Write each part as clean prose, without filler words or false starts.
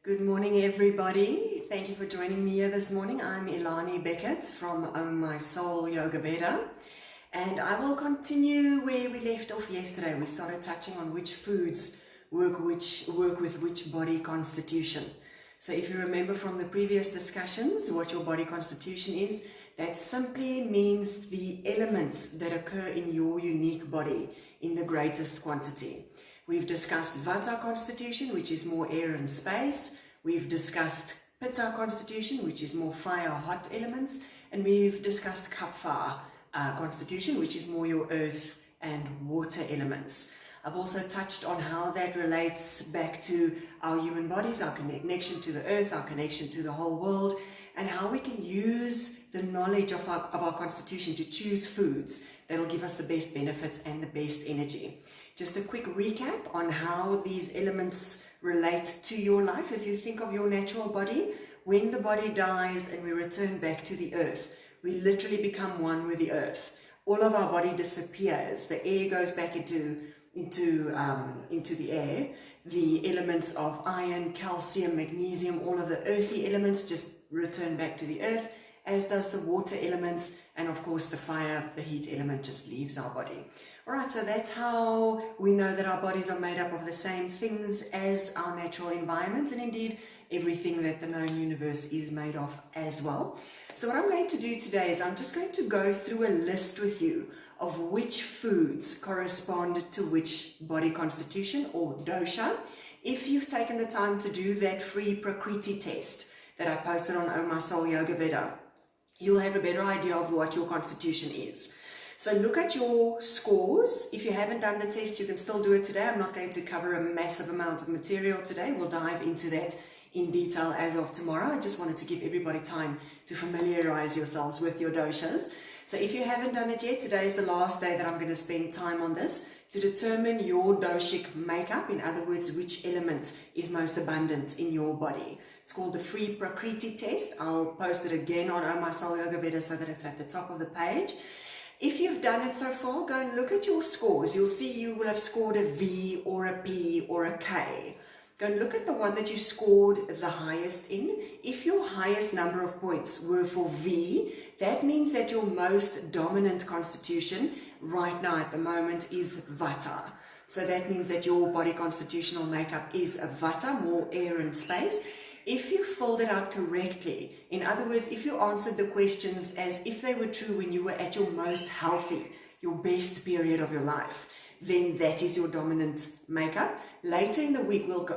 Good morning, everybody. Thank you for joining me here this morning. I'm Elanie Beckett from Oh My Soul Yoga Veda, and I will continue where we left off yesterday. We started touching on which foods work with which body constitution. So if you remember from the previous discussions what your body constitution is, that simply means the elements that occur in your unique body in the greatest quantity. We've discussed Vata constitution, which is more air and space. We've discussed Pitta constitution, which is more fire, hot elements. And we've discussed Kapha constitution, which is more your earth and water elements. I've also touched on how that relates back to our human bodies, our connection to the earth, our connection to the whole world, and how we can use the knowledge of our constitution to choose foods that will give us the best benefits and the best energy. Just a quick recap on how these elements relate to your life. If you think of your natural body, when the body dies and we return back to the earth, we literally become one with the earth. All of our body disappears. The air goes back into the air. The elements of iron, calcium, magnesium, all of the earthy elements just return back to the earth, as does the water elements, and of course the fire, the heat element just leaves our body. Alright, so that's how we know that our bodies are made up of the same things as our natural environment, and indeed everything that the known universe is made of as well. So what I'm going to do today is I'm just going to go through a list with you of which foods correspond to which body constitution or dosha. If you've taken the time to do that free Prakriti test that I posted on Oh My Soul Yoga Veda, you'll have a better idea of what your constitution is. So look at your scores. If you haven't done the test, you can still do it today. I'm not going to cover a massive amount of material today. We'll dive into that in detail as of tomorrow. I just wanted to give everybody time to familiarize yourselves with your doshas. So if you haven't done it yet, today is the last day that I'm going to spend time on this to determine your doshic makeup. In other words, which element is most abundant in your body. It's called the free Prakriti test. I'll post it again on Oh My Soul Yoga Veda so that it's at the top of the page. If you've done it so far, go and look at your scores. You'll see you will have scored a V or a P or a K. Go and look at the one that you scored the highest in. If your highest number of points were for V, that means that your most dominant constitution right now at the moment is Vata. So that means that your body constitutional makeup is a Vata, more air and space. If you filled it out correctly, in other words, if you answered the questions as if they were true when you were at your most healthy, your best period of your life, then that is your dominant makeup. Later in the week, we'll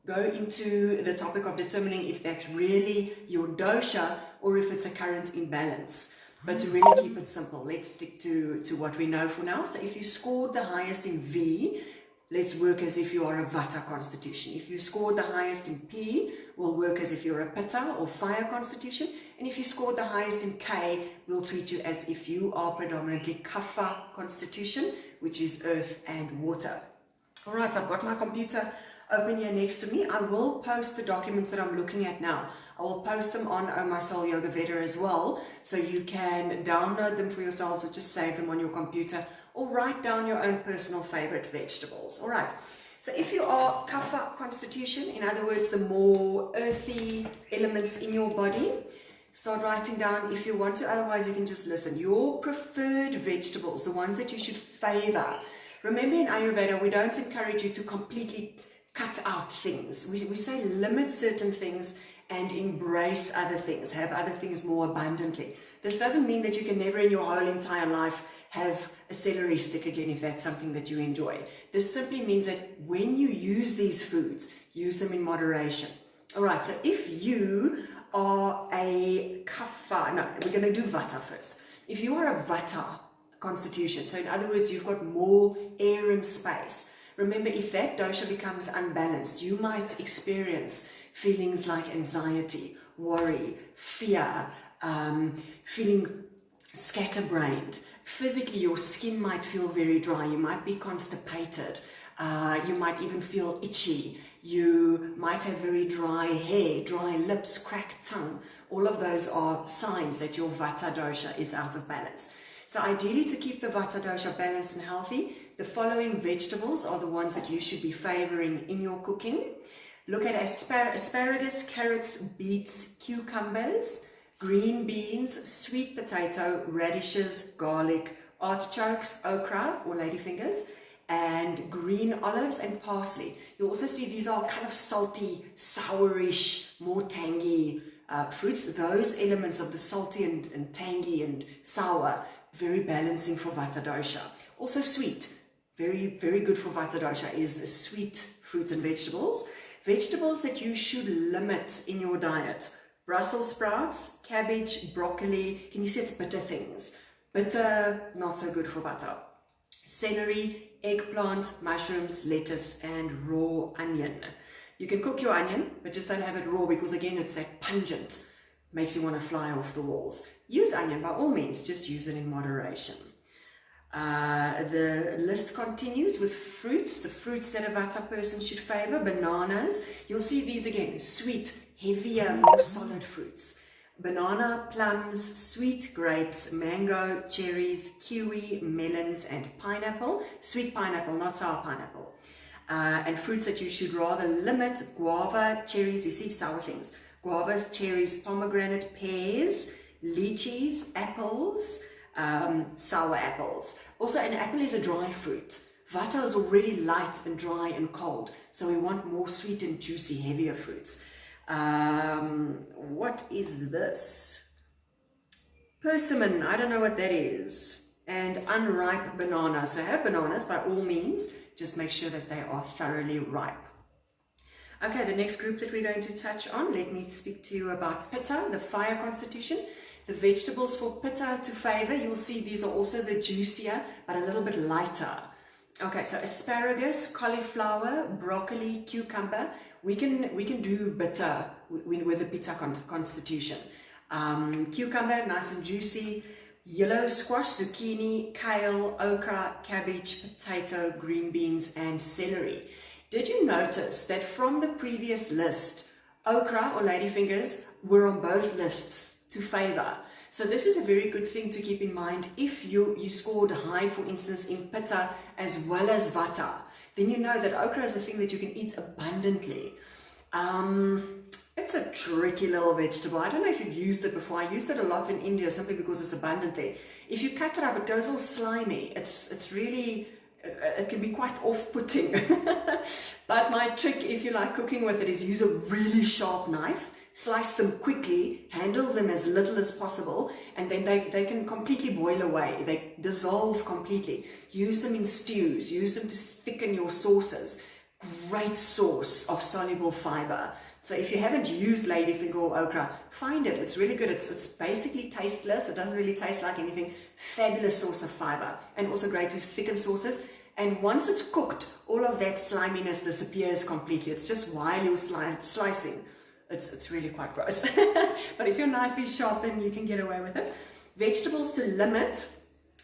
go into the topic of determining if that's really your dosha or if it's a current imbalance. But to really keep it simple, let's stick to what we know for now. So if you scored the highest in V, let's work as if you are a Vata constitution. If you scored the highest in P, we'll work as if you're a Pitta or fire constitution. And if you scored the highest in K, we'll treat you as if you are predominantly Kapha constitution, which is earth and water. All right, I've got my computer open here next to me. I will post the documents that I'm looking at now. I will post them on Oh My Soul Yoga Veda as well, so you can download them for yourselves or just save them on your computer or write down your own personal favorite vegetables. All right, so if you are Kapha constitution, in other words, the more earthy elements in your body, start writing down if you want to, otherwise you can just listen. Your preferred vegetables, the ones that you should favor. Remember, in Ayurveda, we don't encourage you to completely cut out things. We say limit certain things and embrace other things, have other things more abundantly. This doesn't mean that you can never in your whole entire life have a celery stick again if that's something that you enjoy. This simply means that when you use these foods, use them in moderation. All right, so if you are a Kapha, no, we're going to do Vata first. If you are a Vata constitution, so in other words, you've got more air and space, remember, if that dosha becomes unbalanced, you might experience feelings like anxiety, worry, fear, feeling scatterbrained. Physically, your skin might feel very dry. You might be constipated. You might even feel itchy. You might have very dry hair, dry lips, cracked tongue. All of those are signs that your Vata dosha is out of balance. So ideally, to keep the Vata dosha balanced and healthy, the following vegetables are the ones that you should be favoring in your cooking. Look at asparagus, carrots, beets, cucumbers, green beans, sweet potato, radishes, garlic, artichokes, okra or ladyfingers, and green olives and parsley. You'll also see these are kind of salty, sourish, more tangy fruits. Those elements of the salty and tangy and sour, very balancing for Vata dosha. Also sweet, very, very good for Vata dosha is sweet fruits and vegetables. Vegetables that you should limit in your diet: Brussels sprouts, cabbage, broccoli. Can you see it's bitter things? Bitter, not so good for Vata. Celery, eggplant, mushrooms, lettuce, and raw onion. You can cook your onion, but just don't have it raw because again, it's that pungent, makes you want to fly off the walls. Use onion by all means, just use it in moderation. The list continues with fruits, the fruits that a Vata person should favor. Bananas, you'll see these again, sweet, heavier, more solid fruits. Banana, plums, sweet grapes, mango, cherries, kiwi, melons, and pineapple. Sweet pineapple, not sour pineapple. And fruits that you should rather limit: guava, cherries, you see sour things, guavas, cherries, pomegranate, pears, lychees, apples, sour apples. Also, an apple is a dry fruit. Vata is already light and dry and cold, so we want more sweet and juicy, heavier fruits. What is this? Persimmon, I don't know what that is. And unripe bananas. So have bananas by all means, just make sure that they are thoroughly ripe. Okay, the next group that we're going to touch on, let me speak to you about Pitta, the fire constitution. The vegetables for Pitta to favor, you'll see these are also the juicier, but a little bit lighter. Okay, so asparagus, cauliflower, broccoli, cucumber, we can do bitter with the Pitta constitution. Cucumber, nice and juicy. Yellow squash, zucchini, kale, okra, cabbage, potato, green beans, and celery. Did you notice that from the previous list, okra or ladyfingers were on both lists to favor? So this is a very good thing to keep in mind. If you scored high, for instance, in Pitta as well as Vata, then you know that okra is a thing that you can eat abundantly. It's a tricky little vegetable. I don't know if you've used it before. I used it a lot in India simply because it's abundant there. If you cut it up, it goes all slimy. It's really, it can be quite off-putting. But my trick, if you like cooking with it, is use a really sharp knife, slice them quickly, handle them as little as possible, and then they can completely boil away. They dissolve completely. Use them in stews. Use them to thicken your sauces. Great source of soluble fiber. So if you haven't used ladyfinger or okra, find it. It's really good. It's basically tasteless. It doesn't really taste like anything. Fabulous source of fiber, and also great to thicken sauces. And once it's cooked, all of that sliminess disappears completely. It's just while you're slicing. It's really quite gross. But if your knife is sharp, then you can get away with it. Vegetables to limit.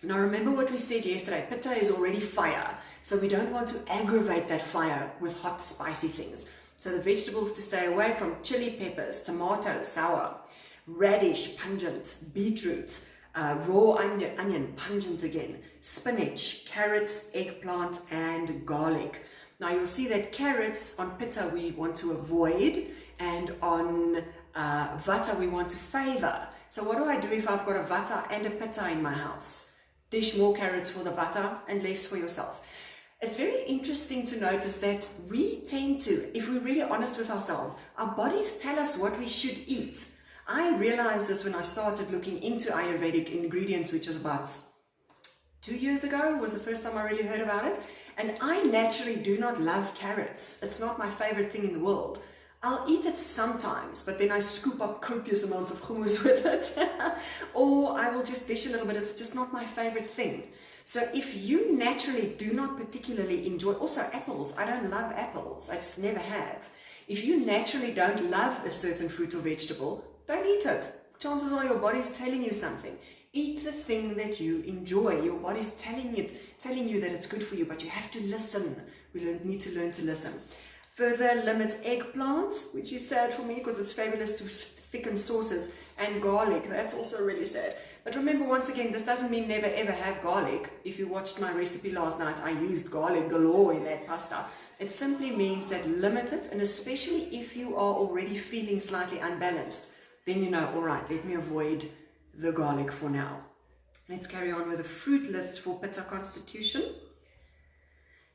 Now remember what we said yesterday. Pitta is already fire. So we don't want to aggravate that fire with hot, spicy things. So the vegetables to stay away from: chili peppers, tomato, sour, radish, pungent, beetroot, raw onion, pungent again, spinach, carrots, eggplant, and garlic. Now you'll see that carrots on Pitta we want to avoid, and on Vata we want to favor. So what do I do if I've got a Vata and a Pitta in my house? Dish more carrots for the Vata and less for yourself. It's very interesting to notice that we tend to, if we're really honest with ourselves, our bodies tell us what we should eat. I realized this when I started looking into Ayurvedic ingredients, which was about 2 years ago, was the first time I really heard about it. And I naturally do not love carrots. It's not my favorite thing in the world. I'll eat it sometimes, but then I scoop up copious amounts of hummus with it. Or I will just dish a little bit. It's just not my favorite thing. So if you naturally do not particularly enjoy, also apples, I don't love apples, I just never have. If you naturally don't love a certain fruit or vegetable, don't eat it. Chances are your body's telling you something. Eat the thing that you enjoy. Your body's telling you that it's good for you, but you have to listen. We need to learn to listen. Further limit eggplant, which is sad for me because it's fabulous to thicken sauces, and garlic. That's also really sad. But remember, once again, this doesn't mean never ever have garlic. If you watched my recipe last night, I used garlic galore in that pasta. It simply means that limit it, and especially if you are already feeling slightly unbalanced, then you know, all right, let me avoid the garlic for now. Let's carry on with a fruit list for Pitta constitution.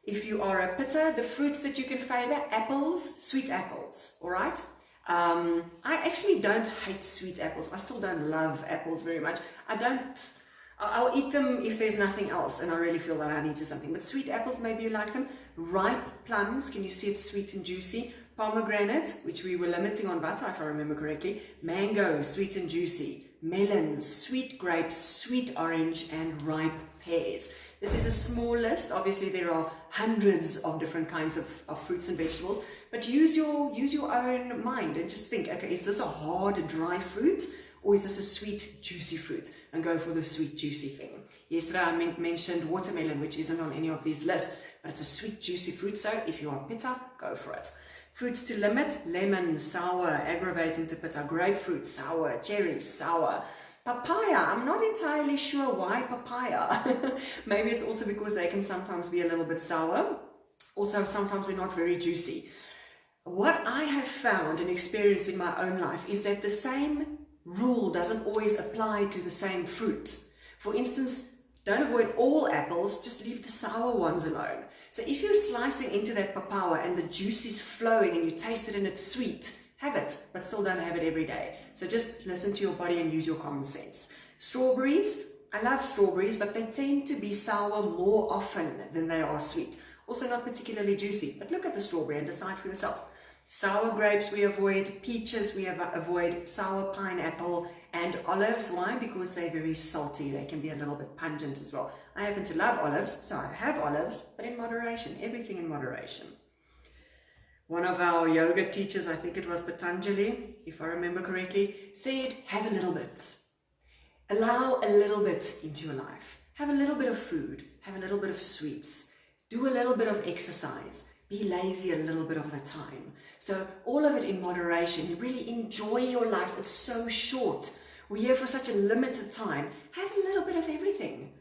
If you are a Pitta, the fruits that you can favor: apples, sweet apples, all right? I actually don't hate sweet apples. I still don't love apples very much. I'll eat them if there's nothing else and I really feel that I need to something. But sweet apples, maybe you like them. Ripe plums, can you see it's sweet and juicy? Pomegranate, which we were limiting on butter if I remember correctly. Mango, sweet and juicy. Melons, sweet grapes, sweet orange, and ripe pears. This is a small list. Obviously there are hundreds of different kinds of fruits and vegetables, but use your own mind and just think, okay, is this a hard, dry fruit? Or is this a sweet, juicy fruit? And go for the sweet, juicy thing. Yesterday I mentioned watermelon, which isn't on any of these lists, but it's a sweet, juicy fruit, so if you are Pitta, go for it. Fruits to limit: lemon, sour, aggravating to Pitta. Grapefruit, sour. Cherry, sour. Papaya, I'm not entirely sure why papaya. Maybe it's also because they can sometimes be a little bit sour. Also, sometimes they're not very juicy. What I have found and experienced in my own life is that the same rule doesn't always apply to the same fruit. For instance, don't avoid all apples, just leave the sour ones alone. So if you're slicing into that papaya and the juice is flowing and you taste it and it's sweet, have it, but still don't have it every day. So just listen to your body and use your common sense. Strawberries, I love strawberries, but they tend to be sour more often than they are sweet. Also not particularly juicy, but look at the strawberry and decide for yourself. Sour grapes we avoid, peaches we avoid, sour pineapple, and olives. Why? Because they're very salty. They can be a little bit pungent as well. I happen to love olives, so I have olives, but in moderation, everything in moderation. One of our yoga teachers, I think it was Patanjali, if I remember correctly, said, have a little bit. Allow a little bit into your life. Have a little bit of food, have a little bit of sweets, do a little bit of exercise. Be lazy a little bit of the time. So all of it in moderation. really enjoy your life. It's so short. We're here for such a limited time. Have a little bit of everything.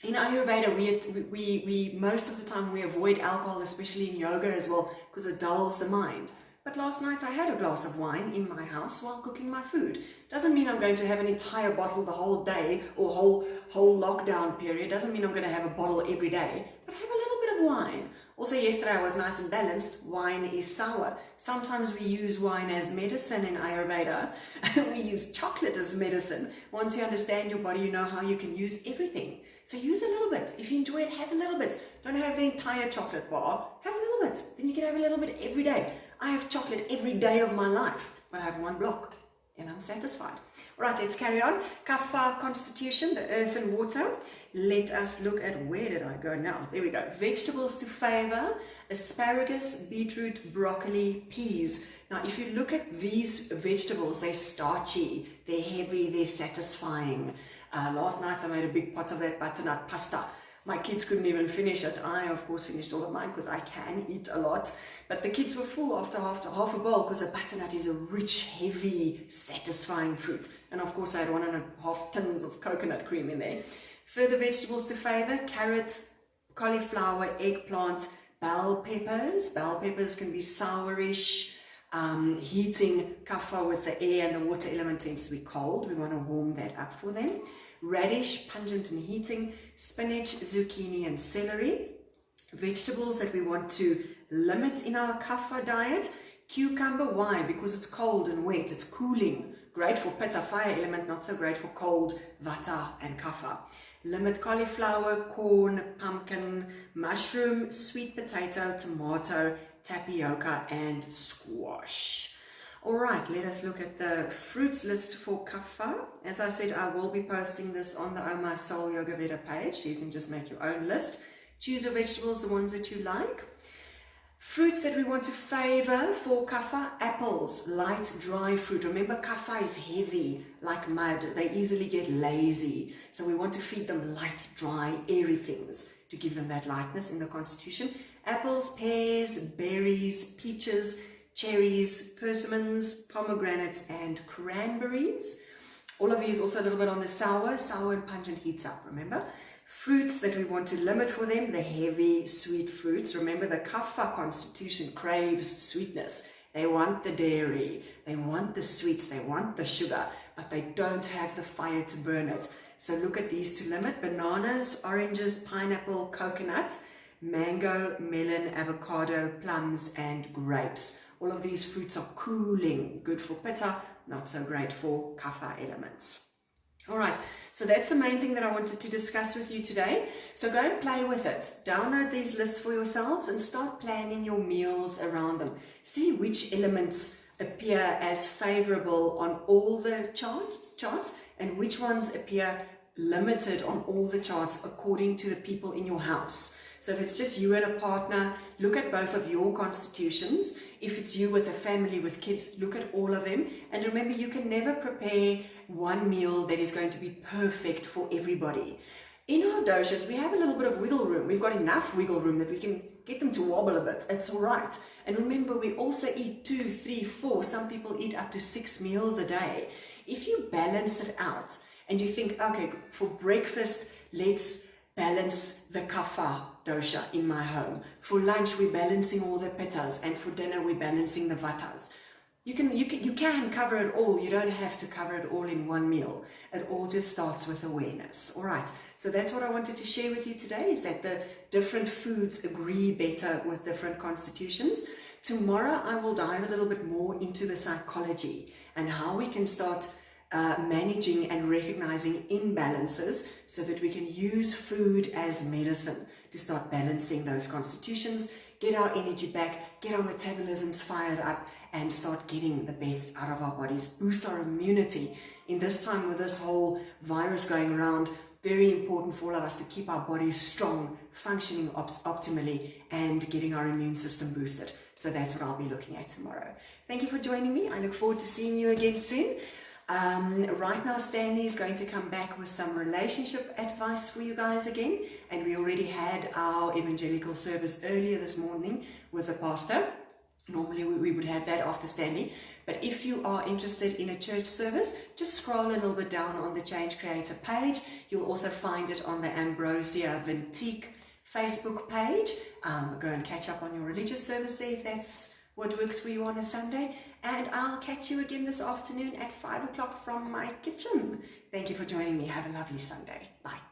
In Ayurveda, we most of the time we avoid alcohol, especially in yoga as well, because it dulls the mind. But last night I had a glass of wine in my house while cooking my food. Doesn't mean I'm going to have an entire bottle the whole day or whole lockdown period. Doesn't mean I'm going to have a bottle every day, but have a little bit of wine. Also yesterday I was nice and balanced. Wine is sour. Sometimes we use wine as medicine in Ayurveda. We use chocolate as medicine. Once you understand your body, you know how you can use everything. So use a little bit. If you enjoy it, have a little bit. Don't have the entire chocolate bar. Have a little bit. Then you can have a little bit every day. I have chocolate every day of my life, but I have one block and I'm satisfied. All right, let's carry on. Kapha constitution, the earth and water. Let us look at, where did I go now? There we go. Vegetables to favor: asparagus, beetroot, broccoli, peas. Now, if you look at these vegetables, they're starchy, they're heavy, they're satisfying. Last night I made a big pot of that butternut pasta. My kids couldn't even finish it. I, of course, finished all of mine because I can eat a lot. But the kids were full after half a bowl because a butternut is a rich, heavy, satisfying fruit. And of course, I had 1.5 tins of coconut cream in there. Further vegetables to favor: carrot, cauliflower, eggplant, bell peppers. Bell peppers can be sourish, heating kapha with the air and the water element tends to be cold. We want to warm that up for them. Radish, pungent and heating. Spinach, zucchini and celery. Vegetables that we want to limit in our kapha diet: cucumber. Why? Because it's cold and wet, it's cooling. Great for pitta, fire element, not so great for cold, vata and kapha. Limit cauliflower, corn, pumpkin, mushroom, sweet potato, tomato, tapioca and squash. All right, let us look at the fruits list for kapha. As I said, I will be posting this on the Oh My Soul Yoga Veda page, so you can just make your own list. Choose your vegetables, the ones that you like. Fruits that we want to favor for kapha: apples, light, dry fruit. Remember, kapha is heavy, like mud. They easily get lazy. So we want to feed them light, dry, airy things to give them that lightness in the constitution. Apples, pears, berries, peaches, cherries, persimmons, pomegranates, and cranberries. All of these also a little bit on the sour and pungent heats up, remember? Fruits that we want to limit for them, the heavy sweet fruits. Remember, the kapha constitution craves sweetness. They want the dairy, they want the sweets, they want the sugar, but they don't have the fire to burn it. So look at these to limit: bananas, oranges, pineapple, coconut, mango, melon, avocado, plums, and grapes. All of these fruits are cooling, good for pitta, not so great for kapha elements. All right, so that's the main thing that I wanted to discuss with you today. So go and play with it. Download these lists for yourselves and start planning your meals around them. See which elements appear as favorable on all the charts and which ones appear limited on all the charts according to the people in your house. So if it's just you and a partner, look at both of your constitutions. If it's you with a family with kids, look at all of them. And remember, you can never prepare one meal that is going to be perfect for everybody. In our doshas, we have a little bit of wiggle room. We've got enough wiggle room that we can get them to wobble a bit. It's all right. And remember, we also eat 2, 3, 4. Some people eat up to 6 meals a day. If you balance it out and you think, okay, for breakfast, let's balance the kapha dosha in my home. For lunch, we're balancing all the pittas, and for dinner, we're balancing the vatas. You can cover it all. You don't have to cover it all in one meal. It all just starts with awareness. All right. So that's what I wanted to share with you today, is that the different foods agree better with different constitutions. Tomorrow, I will dive a little bit more into the psychology and how we can start managing and recognizing imbalances so that we can use food as medicine to start balancing those constitutions, get our energy back, get our metabolisms fired up, and start getting the best out of our bodies, boost our immunity. In this time with this whole virus going around, very important for all of us to keep our bodies strong, functioning optimally, and getting our immune system boosted. So that's what I'll be looking at tomorrow. Thank you for joining me. I look forward to seeing you again soon. Right now, Stanley is going to come back with some relationship advice for you guys again, and we already had our evangelical service earlier this morning with the pastor. Normally we would have that after Stanley, but if you are interested in a church service, just scroll a little bit down on the Change Creator page. You'll also find it on the Ambrosia Vintique Facebook page. Go and catch up on your religious service there if that's what works for you on a Sunday. And I'll catch you again this afternoon at 5 o'clock from my kitchen. Thank you for joining me. Have a lovely Sunday. Bye.